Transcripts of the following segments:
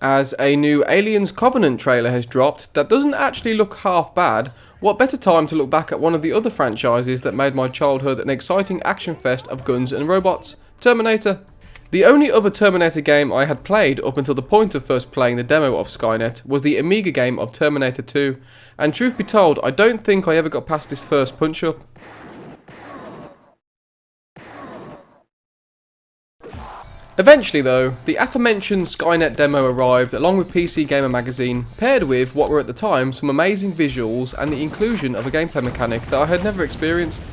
As a new Aliens Covenant trailer has dropped that doesn't actually look half bad, what better time to look back at one of the other franchises that made my childhood an exciting action fest of guns and robots, Terminator. The only other Terminator game I had played up until the point of first playing the demo of SkyNet was the Amiga game of Terminator 2, and truth be told, I don't think I ever got past this first punch-up. Eventually though, the aforementioned SkyNet demo arrived along with PC Gamer magazine, paired with what were at the time some amazing visuals and the inclusion of a gameplay mechanic that I had never experienced.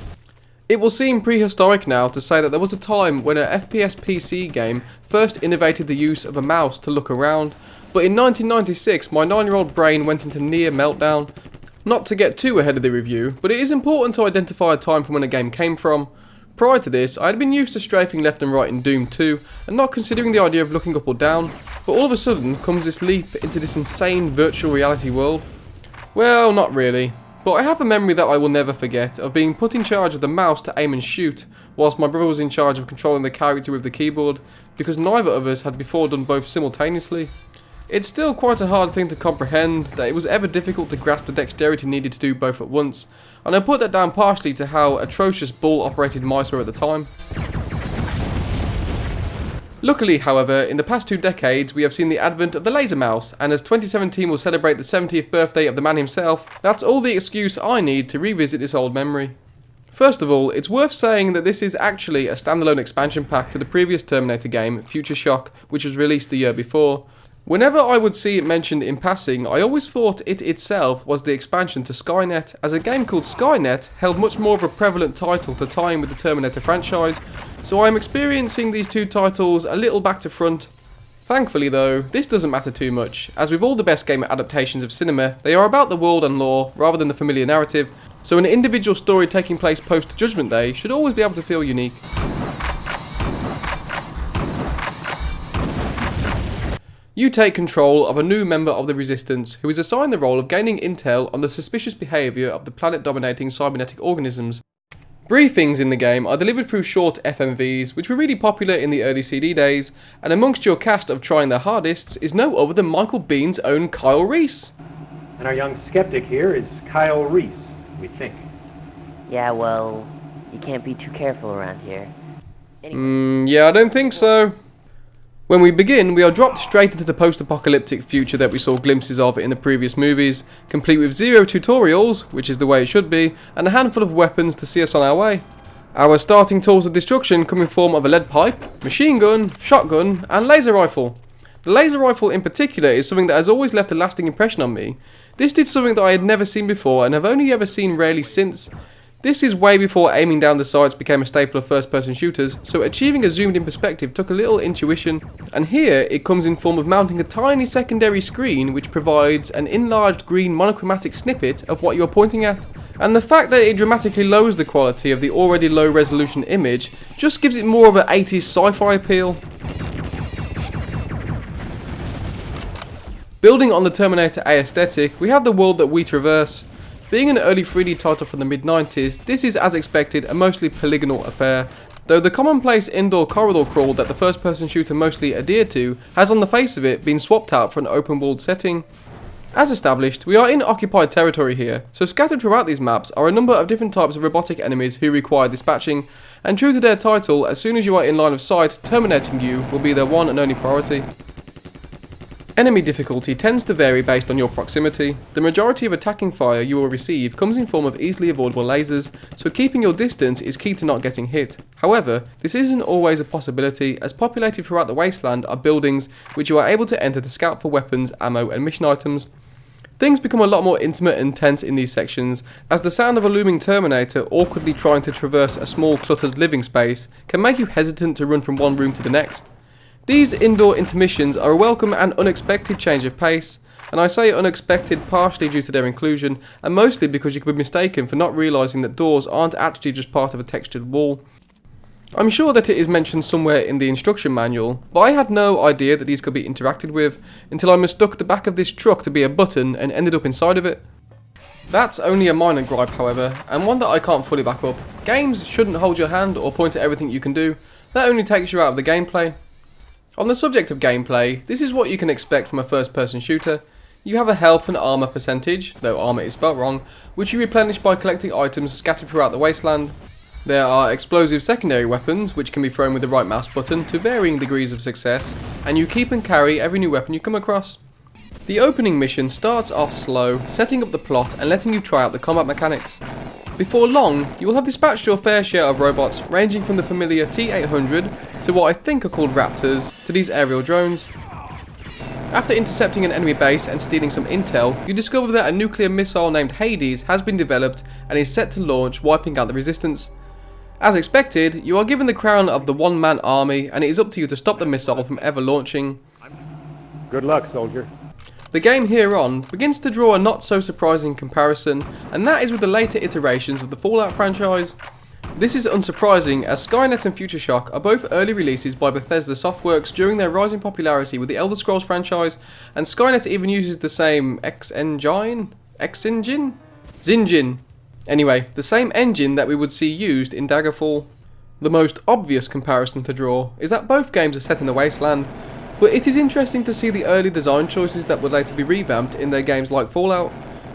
It will seem prehistoric now to say that there was a time when an FPS PC game first innovated the use of a mouse to look around, but in 1996 my 9-year-old brain went into near meltdown. Not to get too ahead of the review, but it is important to identify a time from when a game came from. Prior to this, I had been used to strafing left and right in Doom 2 and not considering the idea of looking up or down, but all of a sudden comes this leap into this insane virtual reality world. Well, not really, but I have a memory that I will never forget of being put in charge of the mouse to aim and shoot, whilst my brother was in charge of controlling the character with the keyboard, because neither of us had before done both simultaneously. It's still quite a hard thing to comprehend that it was ever difficult to grasp the dexterity needed to do both at once, and I put that down partially to how atrocious ball-operated mice were at the time. Luckily, however, in the past 2 decades we have seen the advent of the laser mouse, and as 2017 will celebrate the 70th birthday of the man himself, that's all the excuse I need to revisit this old memory. First of all, it's worth saying that this is actually a standalone expansion pack to the previous Terminator game, Future Shock, which was released the year before. Whenever I would see it mentioned in passing, I always thought it itself was the expansion to SkyNet, as a game called SkyNet held much more of a prevalent title to tie in with the Terminator franchise, so I am experiencing these 2 titles a little back to front. Thankfully though, this doesn't matter too much, as with all the best game adaptations of cinema, they are about the world and lore rather than the familiar narrative, so an individual story taking place post Judgment Day should always be able to feel unique. You take control of a new member of the Resistance who is assigned the role of gaining intel on the suspicious behaviour of the planet-dominating cybernetic organisms. Briefings in the game are delivered through short FMVs, which were really popular in the early CD days, and amongst your cast of trying their hardest is no other than Michael Bihn's own Kyle Reese. And our young skeptic here is Kyle Reese, we think. Yeah, well, you can't be too careful around here. Yeah, I don't think so. When we begin, we are dropped straight into the post-apocalyptic future that we saw glimpses of in the previous movies, complete with 0 tutorials, which is the way it should be, and a handful of weapons to see us on our way. Our starting tools of destruction come in form of a lead pipe, machine gun, shotgun, and laser rifle. The laser rifle in particular is something that has always left a lasting impression on me. This did something that I had never seen before and have only ever seen rarely since. This is way before aiming down the sights became a staple of first-person shooters, so achieving a zoomed-in perspective took a little intuition, and here it comes in form of mounting a tiny secondary screen which provides an enlarged green monochromatic snippet of what you're pointing at. And the fact that it dramatically lowers the quality of the already low-resolution image just gives it more of an 80s sci-fi appeal. Building on the Terminator A aesthetic, we have the world that we traverse. Being an early 3D title from the mid-90s, this is as expected a mostly polygonal affair, though the commonplace indoor corridor crawl that the first-person shooter mostly adhered to has on the face of it been swapped out for an open-world setting. As established, we are in occupied territory here, so scattered throughout these maps are a number of different types of robotic enemies who require dispatching, and true to their title, as soon as you are in line of sight, terminating you will be their one and only priority. Enemy difficulty tends to vary based on your proximity. The majority of attacking fire you will receive comes in form of easily avoidable lasers, so keeping your distance is key to not getting hit. However, this isn't always a possibility, as populated throughout the wasteland are buildings which you are able to enter to scout for weapons, ammo and mission items. Things become a lot more intimate and tense in these sections, as the sound of a looming Terminator awkwardly trying to traverse a small cluttered living space can make you hesitant to run from one room to the next. These indoor intermissions are a welcome and unexpected change of pace, and I say unexpected partially due to their inclusion, and mostly because you could be mistaken for not realising that doors aren't actually just part of a textured wall. I'm sure that it is mentioned somewhere in the instruction manual, but I had no idea that these could be interacted with, until I mistook the back of this truck to be a button and ended up inside of it. That's only a minor gripe however, and one that I can't fully back up. Games shouldn't hold your hand or point at everything you can do, that only takes you out of the gameplay. On the subject of gameplay, this is what you can expect from a first-person shooter. You have a health and armour percentage, though armour is spelt wrong, which you replenish by collecting items scattered throughout the wasteland. There are explosive secondary weapons, which can be thrown with the right mouse button to varying degrees of success, and you keep and carry every new weapon you come across. The opening mission starts off slow, setting up the plot and letting you try out the combat mechanics. Before long, you will have dispatched your fair share of robots, ranging from the familiar T-800 to what I think are called Raptors, to these aerial drones. After intercepting an enemy base and stealing some intel, you discover that a nuclear missile named Hades has been developed and is set to launch, wiping out the resistance. As expected, you are given the crown of the one-man army, and it is up to you to stop the missile from ever launching. Good luck, soldier. The game here on begins to draw a not so surprising comparison, and that is with the later iterations of the Fallout franchise. This is unsurprising, as SkyNet and Future Shock are both early releases by Bethesda Softworks during their rising popularity with the Elder Scrolls franchise, and SkyNet even uses the same X-Engine? Zingin. Anyway, the same engine that we would see used in Daggerfall. The most obvious comparison to draw is that both games are set in the wasteland, but it is interesting to see the early design choices that would later be revamped in their games like Fallout.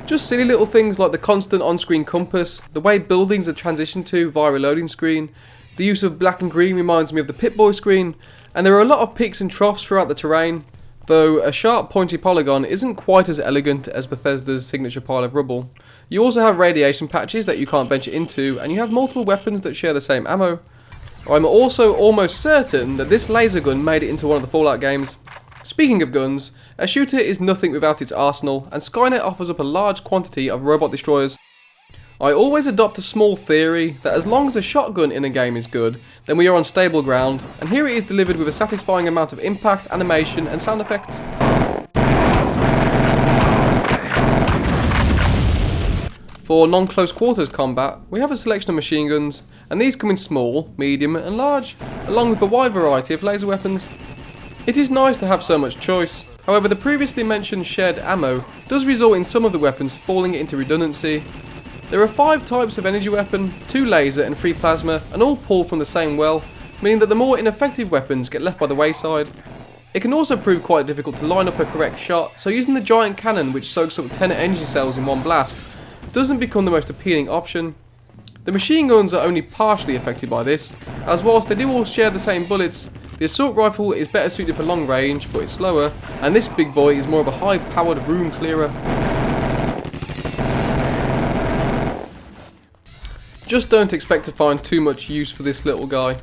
Just silly little things like the constant on-screen compass, the way buildings are transitioned to via a loading screen, the use of black and green reminds me of the Pip-Boy screen, and there are a lot of peaks and troughs throughout the terrain, though a sharp pointy polygon isn't quite as elegant as Bethesda's signature pile of rubble. You also have radiation patches that you can't venture into, and you have multiple weapons that share the same ammo. I'm also almost certain that this laser gun made it into one of the Fallout games. Speaking of guns, a shooter is nothing without its arsenal, and SkyNet offers up a large quantity of robot destroyers. I always adopt a small theory that as long as a shotgun in a game is good, then we are on stable ground, and here it is delivered with a satisfying amount of impact, animation and sound effects. For non-close quarters combat, we have a selection of machine guns, and these come in small, medium and large, along with a wide variety of laser weapons. It is nice to have so much choice, however the previously mentioned shared ammo does result in some of the weapons falling into redundancy. There are 5 types of energy weapon, 2 laser and 3 plasma, and all pull from the same well, meaning that the more ineffective weapons get left by the wayside. It can also prove quite difficult to line up a correct shot, so using the giant cannon which soaks up 10 energy cells in one blast doesn't become the most appealing option. The machine guns are only partially affected by this, as whilst they do all share the same bullets, the assault rifle is better suited for long range but it's slower, and this big boy is more of a high powered room clearer. Just don't expect to find too much use for this little guy.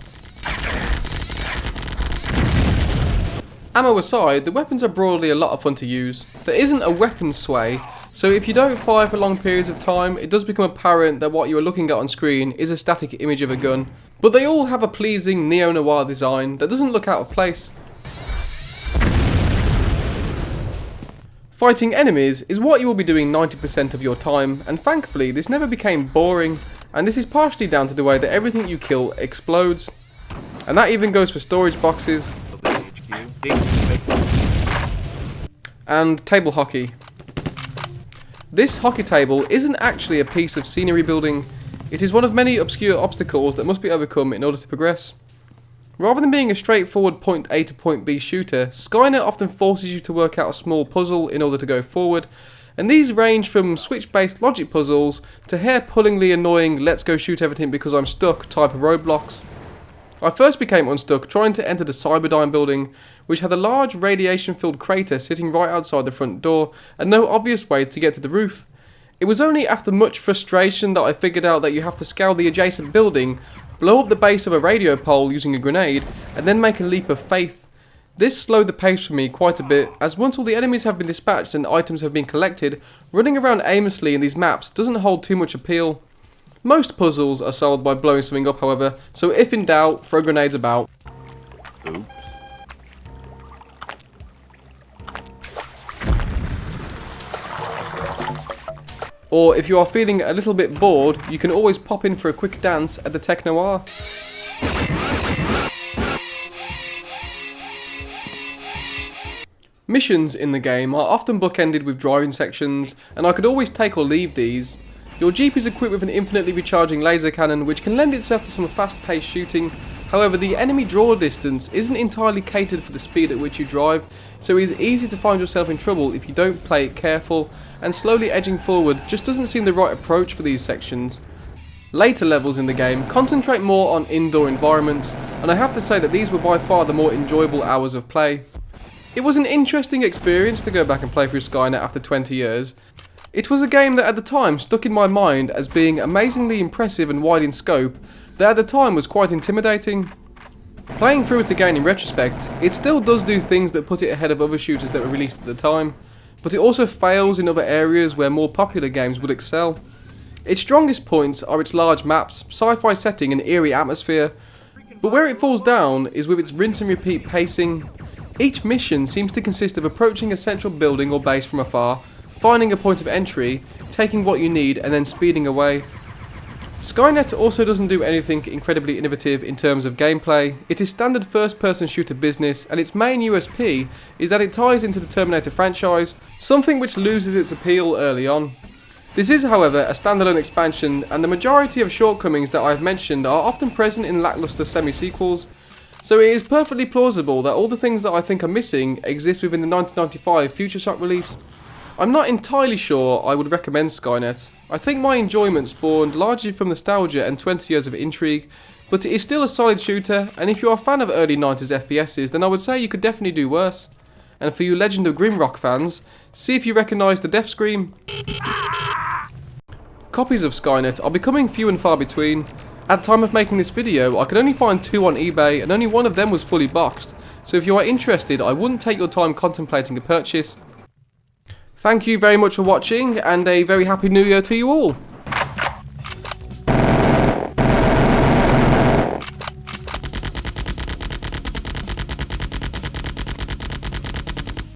Ammo aside, the weapons are broadly a lot of fun to use. There isn't a weapon sway, so if you don't fire for long periods of time, it does become apparent that what you are looking at on screen is a static image of a gun. But they all have a pleasing neo-noir design that doesn't look out of place. Fighting enemies is what you will be doing 90% of your time, and thankfully this never became boring, and this is partially down to the way that everything you kill explodes. And that even goes for storage boxes. And table hockey. This hockey table isn't actually a piece of scenery building, it is one of many obscure obstacles that must be overcome in order to progress. Rather than being a straightforward point A to point B shooter, SkyNet often forces you to work out a small puzzle in order to go forward, and these range from switch-based logic puzzles to hair-pullingly annoying let's go shoot everything because I'm stuck type of roadblocks. I first became unstuck trying to enter the Cyberdyne building, which had a large radiation-filled crater sitting right outside the front door, and no obvious way to get to the roof. It was only after much frustration that I figured out that you have to scale the adjacent building, blow up the base of a radio pole using a grenade, and then make a leap of faith. This slowed the pace for me quite a bit, as once all the enemies have been dispatched and items have been collected, running around aimlessly in these maps doesn't hold too much appeal. Most puzzles are solved by blowing something up, however, so if in doubt, throw grenades about. Oops. Or if you are feeling a little bit bored, you can always pop in for a quick dance at the Tech Noir. Missions in the game are often bookended with driving sections, and I could always take or leave these. Your Jeep is equipped with an infinitely recharging laser cannon which can lend itself to some fast-paced shooting, However, the enemy draw distance isn't entirely catered for the speed at which you drive, so it is easy to find yourself in trouble if you don't play it careful, and slowly edging forward just doesn't seem the right approach for these sections. Later levels in the game concentrate more on indoor environments, and I have to say that these were by far the more enjoyable hours of play. It was an interesting experience to go back and play through SkyNet after 20 years. It was a game that at the time stuck in my mind as being amazingly impressive and wide in scope, that at the time was quite intimidating. Playing through it again in retrospect, it still does do things that put it ahead of other shooters that were released at the time, but it also fails in other areas where more popular games would excel. Its strongest points are its large maps, sci-fi setting and eerie atmosphere, but where it falls down is with its rinse and repeat pacing. Each mission seems to consist of approaching a central building or base from afar, finding a point of entry, taking what you need and then speeding away. SkyNet also doesn't do anything incredibly innovative in terms of gameplay. It is standard first-person shooter business, and its main USP is that it ties into the Terminator franchise, something which loses its appeal early on. This is, however, a standalone expansion, and the majority of shortcomings that I have mentioned are often present in lackluster semi-sequels, so it is perfectly plausible that all the things that I think are missing exist within the 1995 Future Shock release. I'm not entirely sure I would recommend SkyNet. I think my enjoyment spawned largely from nostalgia and 20 years of intrigue, but it is still a solid shooter, and if you're a fan of early 90s FPSs, then I would say you could definitely do worse. And for you Legend of Grimrock fans, see if you recognise the death scream. Copies of SkyNet are becoming few and far between. At time of making this video, I could only find 2 on eBay, and only one of them was fully boxed, so if you are interested, I wouldn't take your time contemplating a purchase. Thank you very much for watching, and a very happy new year to you all.